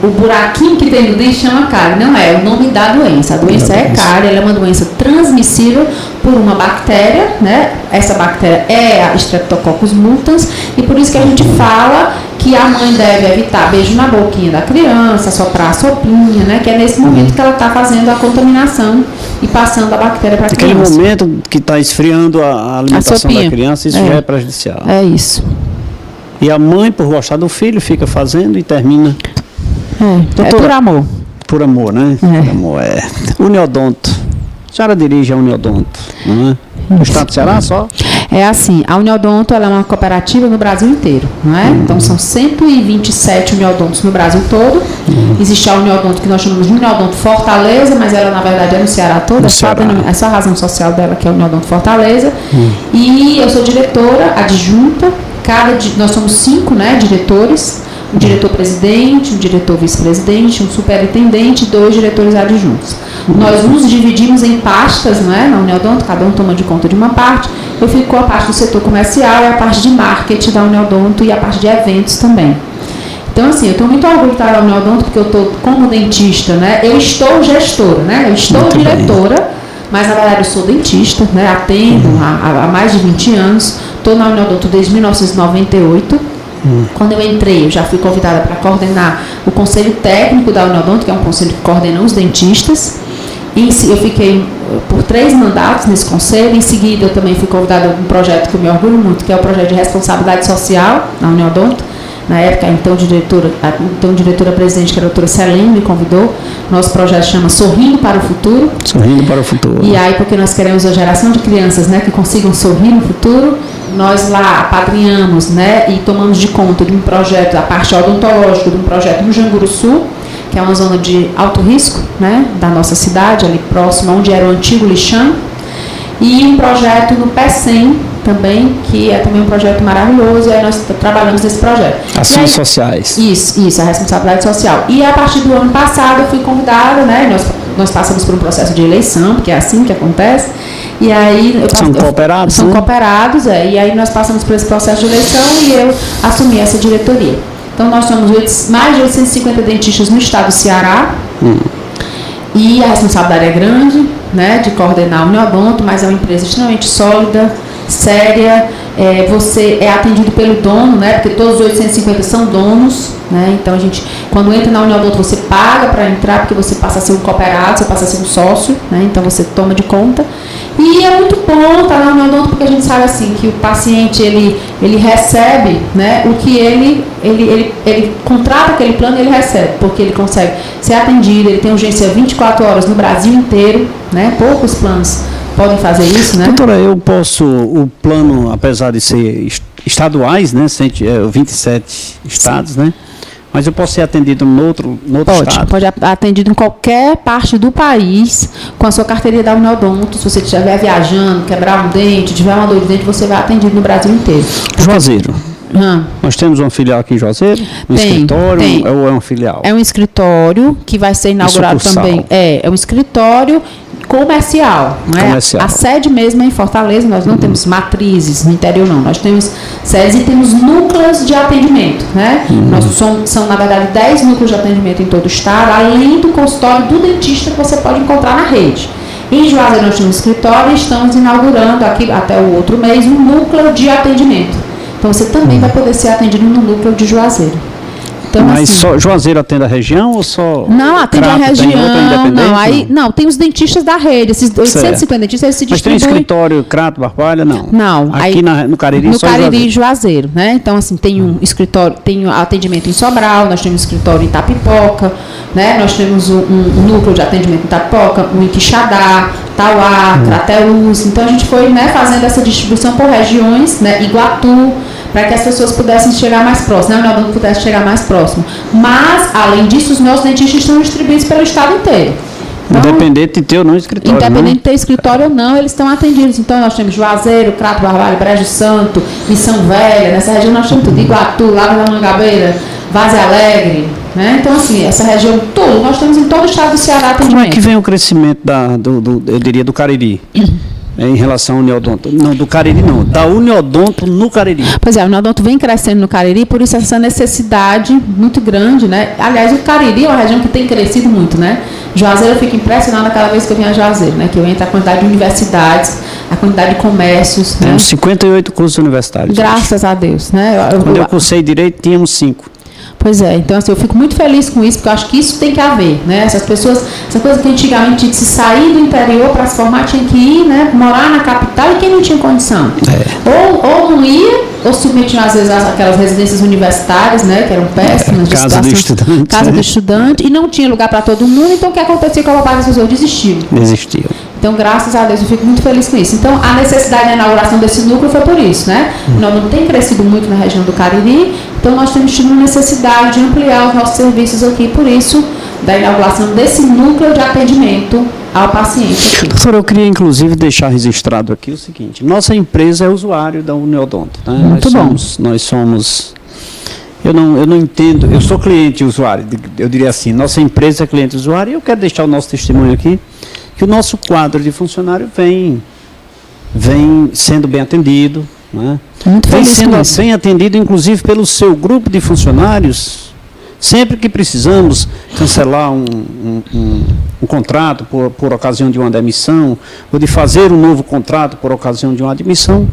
o buraquinho que tem no dente chama cárie. Não é o nome da doença. A doença é cárie, ela é uma doença transmissível por uma bactéria, né? Essa bactéria é a Streptococcus mutans, e por isso que a gente fala que a mãe deve evitar beijo na boquinha da criança, soprar a sopinha, né? Que é nesse momento que ela está fazendo a contaminação e passando a bactéria para a criança. Aquele momento que está esfriando a alimentação da criança, isso já é prejudicial. É isso. E a mãe, por gostar do filho, fica fazendo e termina. É por amor. Por amor, né? Por amor, Uniodonto. A senhora dirige a Uniodonto, não é? No estado do Ceará só? É assim, a Uniodonto ela é uma cooperativa no Brasil inteiro, não é? Então são 127 Uniodontos no Brasil todo. Existe a Uniodonto que nós chamamos de Uniodonto Fortaleza, mas ela na verdade é no Ceará todo, é só a razão social dela que é a Uniodonto Fortaleza. E eu sou diretora adjunta, nós somos 5, né, diretores, um diretor-presidente, um diretor-vice-presidente, um superintendente e 2 diretores adjuntos. Nós nos dividimos em pastas, não é? Na Uniodonto, cada um toma de conta de uma parte. Eu fico com a parte do setor comercial, a parte de marketing da Uniodonto e a parte de eventos também. Então, assim, eu tenho muito orgulho de estar na Uniodonto, porque eu estou como dentista, né? Eu estou gestora, né? Eu estou muito diretora, bem. Mas na verdade eu sou dentista, né? Atendo há mais de 20 anos. Estou na Uniodonto desde 1998. Quando eu entrei, eu já fui convidada para coordenar o conselho técnico da Uniodonto, que é um conselho que coordena os dentistas. Eu fiquei por 3 mandatos nesse conselho. Em seguida, eu também fui convidada a um projeto que eu me orgulho muito, que é o projeto de responsabilidade social na Uniodonto. Na época, a então diretora-presidente, que era a doutora Selene, me convidou. Nosso projeto chama Sorrindo para o Futuro. Sorrindo para o Futuro. E aí, porque nós queremos a geração de crianças, né, que consigam sorrir no futuro, nós lá apadrinhamos, né, e tomamos de conta de um projeto, a parte odontológica, de um projeto no Janguru Sul, que é uma zona de alto risco, né, da nossa cidade, ali próximo onde era o antigo lixão, e um projeto no PECEM também, que é também um projeto maravilhoso, e aí nós trabalhamos nesse projeto. Ações sociais. Isso, a responsabilidade social. E a partir do ano passado eu fui convidada, né, nós passamos por um processo de eleição, porque é assim que acontece, e aí... São cooperados, São né? cooperados, e aí nós passamos por esse processo de eleição e eu assumi essa diretoria. Então, nós somos mais de 850 dentistas no estado do Ceará. E a responsabilidade é grande, né, de coordenar o Uniodonto, mas é uma empresa extremamente sólida, séria. Você é atendido pelo dono, né, porque todos os 850 são donos, né, então a gente, quando entra na Uniodonto, você paga para entrar, porque você passa a ser um cooperado, você passa a ser um sócio, né, então você toma de conta. E é muito bom estar na Uniodonto, porque a gente sabe assim, que o paciente, ele recebe, né, o que ele contrata aquele plano e ele recebe, porque ele consegue ser atendido, ele tem urgência 24 horas no Brasil inteiro, né, poucos planos podem fazer isso, né? Doutora, o plano, apesar de ser estaduais, né, 27 estados, né, mas eu posso ser atendido no outro estado? Pode ser atendido em qualquer parte do país, com a sua carteirinha da Uniodonto. Se você estiver viajando, quebrar um dente, tiver uma dor de dente, você vai atendido no Brasil inteiro. Juazeiro. Nós temos uma filial aqui em Juazeiro? Escritório? Ou é uma filial? É um escritório que vai ser inaugurado também. É um escritório comercial, não é? Comercial. A sede mesmo é em Fortaleza, nós não temos matrizes no interior, não. Nós temos sedes e temos núcleos de atendimento, né? São, na verdade, 10 núcleos de atendimento em todo o estado, além do consultório do dentista que você pode encontrar na rede. Em Juazeiro nós temos um escritório e estamos inaugurando aqui até o outro mês um núcleo de atendimento. Então você também vai poder ser atendido no núcleo de Juazeiro. Então, mas assim, só Juazeiro atende a região ou só... Não, atende a região, não, tem os dentistas da rede, esses 850 dentistas, eles se distribuem... Mas tem escritório, Crato, Barbalha, não? Não. Aqui no Cariri, no Cariri e Juazeiro, né? Então, assim, tem um escritório, tem atendimento em Sobral, nós temos um escritório em Itapipoca, né? Nós temos um núcleo de atendimento em Itapipoca, um em Quixadá, Tauá, Crateús. Então, a gente foi, né, fazendo essa distribuição por regiões, né? Iguatu, para que as pessoas pudessem chegar mais próximo, né? O Uniodonto pudesse chegar mais próximo. Mas, além disso, os nossos dentistas estão distribuídos pelo estado inteiro. Então, independente de ter ou não escritório. Independente de ter escritório ou não, eles estão atendidos. Então, nós temos Juazeiro, Crato, Barbalho, Brejo Santo, Missão Velha, nessa região nós temos tudo. Iguatu, Lago da Mangabeira, Vaze Alegre, né? Então, assim, essa região toda, nós temos em todo o estado do Ceará atendimento. Como é que vem o crescimento eu diria, do Cariri? Em relação ao Uniodonto. Não, do Cariri não. Da Uniodonto no Cariri. Pois é, o Uniodonto vem crescendo no Cariri, por isso essa necessidade muito grande, né? Aliás, o Cariri é uma região que tem crescido muito, né? Juazeiro, eu fico impressionada cada vez que eu venho a Juazeiro, né? Que eu entro a quantidade de universidades, a quantidade de comércios. Temos, né? 58 cursos universitários. Graças a Deus, né? Quando eu cursei Direito, tínhamos 5. Pois é, então assim, eu fico muito feliz com isso, porque eu acho que isso tem que haver, né? Essas pessoas, essa coisa que antigamente tinha que se sair do interior para se formar, tinha que ir, né? Morar na capital, e quem não tinha condição. Ou não ia, ou submetiam às vezes aquelas residências universitárias, né? Que eram péssimas. Casa do estudante. Casa do estudante, e não tinha lugar para todo mundo, então o que acontecia com a das pessoas? Desistiam. Então, graças a Deus, eu fico muito feliz com isso. Então, a necessidade da inauguração desse núcleo foi por isso, né? Nós não tem crescido muito na região do Cariri, então nós temos tido uma necessidade de ampliar os nossos serviços aqui, por isso, da inauguração desse núcleo de atendimento ao paciente aqui. Doutora, eu queria, inclusive, deixar registrado aqui o seguinte: nossa empresa é usuário da Uniodonto. Né? Muito bom. Nós somos... Eu não entendo, eu sou cliente e usuário, eu diria assim, nossa empresa é cliente e usuário, e eu quero deixar o nosso testemunho aqui, que o nosso quadro de funcionário vem sendo bem atendido, né? Vem sendo bem atendido, inclusive, pelo seu grupo de funcionários. Sempre que precisamos cancelar um contrato por ocasião de uma demissão, ou de fazer um novo contrato por ocasião de uma admissão,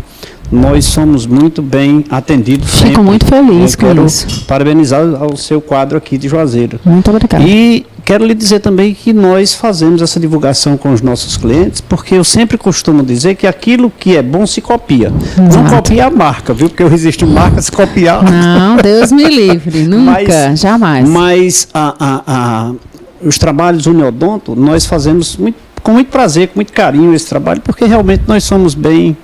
nós somos muito bem atendidos. Fico sempre. muito feliz com isso. Quero parabenizar ao seu quadro aqui de Juazeiro. Muito obrigada. E quero lhe dizer também que nós fazemos essa divulgação com os nossos clientes, porque eu sempre costumo dizer que aquilo que é bom se copia. Exato. Não copia a marca, viu? Porque existe marca se copiar. Não, Deus me livre, nunca, jamais. Mas os trabalhos Uniodonto, nós fazemos com muito prazer, com muito carinho esse trabalho, porque realmente nós somos bem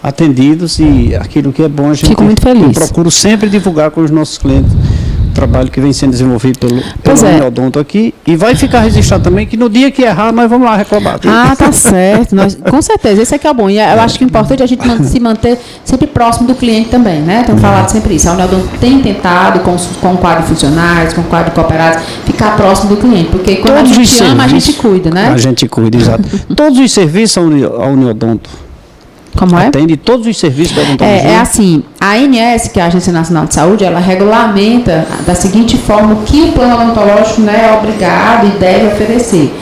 atendidos, e aquilo que é bom a gente... Fico muito feliz. Eu procuro sempre divulgar com os nossos clientes o trabalho que vem sendo desenvolvido pelo Uniodonto aqui, e vai ficar registrado também que no dia que errar nós vamos lá reclamar. Viu? Ah, tá certo. Com certeza, esse aqui é bom. E eu acho que o importante é a gente se manter sempre próximo do cliente também, né? Temos falado sempre isso. A Uniodonto tem tentado, com o quadro de funcionários, com o quadro de cooperados, ficar próximo do cliente, porque quando a gente ama, a gente cuida, né? A gente cuida, exato. Todos os serviços a Uniodonto como é? Atende todos os serviços da odontologia? É assim, a ANS, que é a Agência Nacional de Saúde, ela regulamenta da seguinte forma o que o plano odontológico, né, é obrigado e deve oferecer.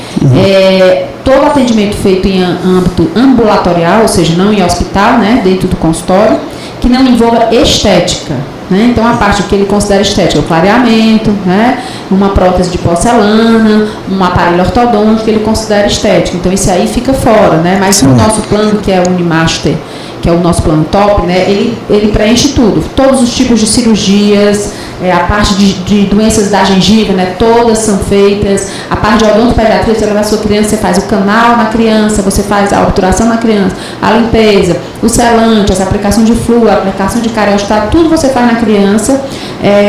Todo atendimento feito em âmbito ambulatorial, ou seja, não em hospital, né, dentro do consultório, que não envolva estética. Né? Então, a parte que ele considera estética, o clareamento, né? Uma prótese de porcelana, um aparelho ortodôntico, ele considera estética. Então, isso aí fica fora, né? Mas o nosso plano, que é o Unimaster, que é o nosso plano top, né? Ele preenche tudo, todos os tipos de cirurgias, a parte de doenças da gengiva, né? Todas são feitas. A parte de odontopediatria, você leva a sua criança, você faz o canal na criança, você faz a obturação na criança, a limpeza, o selante, essa aplicação de flúor, a aplicação de cariostat, tudo você faz na criança.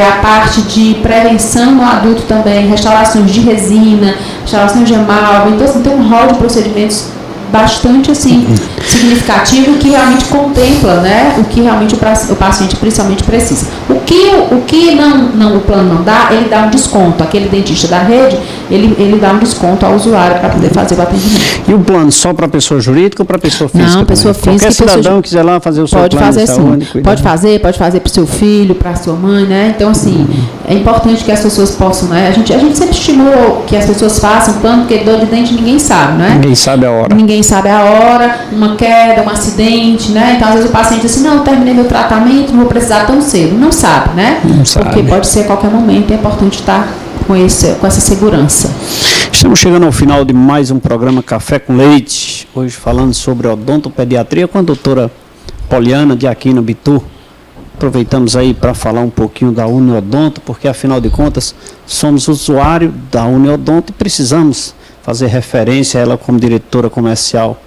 A parte de prevenção no adulto também, restaurações de resina, restaurações de amálgama. Então, assim, tem um rol de procedimentos bastante assim, significativo, que realmente contempla, né, o que realmente o paciente principalmente precisa. O que o plano não dá, ele dá um desconto. Aquele dentista da rede, ele dá um desconto ao usuário para poder fazer o atendimento. E o plano só para pessoa jurídica ou para pessoa física? Não, pessoa física. Qualquer cidadão quiser lá fazer o seu pode plano fazer de saúde, sim. Pode fazer para o seu filho, para a sua mãe, né? Então, assim, é importante que as pessoas possam, né? A gente sempre estimula que as pessoas façam plano, porque dor de dente ninguém sabe, né? Ninguém sabe a hora. Ninguém sabe a hora, uma queda, um acidente, né? Então, às vezes o paciente diz assim, não, terminei meu tratamento, não vou precisar tão cedo. Não sabe, né? Não sabe. Porque pode ser a qualquer momento, é importante estar com essa segurança. Estamos chegando ao final de mais um programa Café com Leite, hoje falando sobre odontopediatria com a doutora Poliana de Aquino Bitu. Aproveitamos aí para falar um pouquinho da Uniodonto, porque afinal de contas somos usuário da Uniodonto e precisamos fazer referência a ela como diretora comercial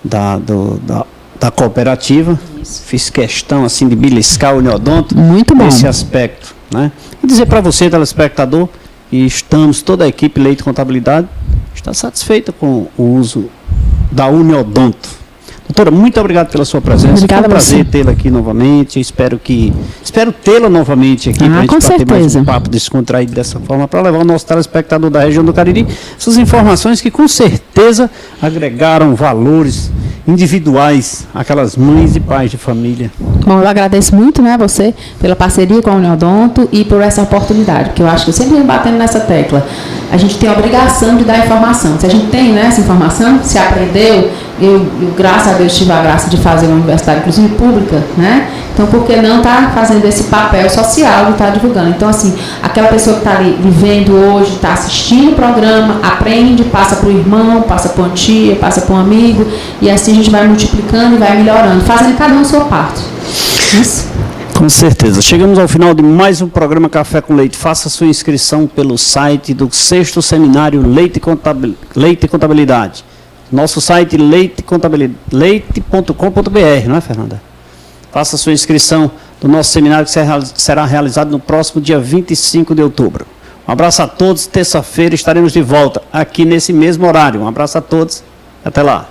da cooperativa. Isso. Fiz questão assim de beliscar o Uniodonto nesse aspecto, né? E dizer para você, telespectador, e toda a equipe Leite Contabilidade está satisfeita com o uso da Uniodonto. Doutora, muito obrigado pela sua presença. Obrigada. Foi um prazer tê-la aqui novamente. Espero tê-la novamente aqui para a gente com bater mais certeza. um papo descontraído dessa forma, para levar o nosso telespectador da região do Cariri essas informações que com certeza agregaram valores individuais àquelas mães e pais de família. Bom, eu agradeço muito, né, você pela parceria com a Uniodonto e por essa oportunidade, porque eu acho que eu sempre venho batendo nessa tecla. A gente tem a obrigação de dar informação. Se a gente tem, né, essa informação, se aprendeu, eu, graças a Deus, tive a graça de fazer uma universidade, inclusive pública, né? Então, por que não estar fazendo esse papel social de estar divulgando? Então, assim, aquela pessoa que está ali vivendo hoje, está assistindo o programa, aprende, passa para o irmão, passa para uma tia, passa para um amigo, e assim a gente vai multiplicando e vai melhorando, fazendo cada um a sua parte. Isso. Com certeza. Chegamos ao final de mais um programa Café com Leite. Faça sua inscrição pelo site do 6º Seminário Leite e Contabilidade. Nosso site leite.com.br, não é, Fernanda? Faça sua inscrição do nosso seminário que será realizado no próximo dia 25 de outubro. Um abraço a todos. Terça-feira estaremos de volta aqui nesse mesmo horário. Um abraço a todos. Até lá.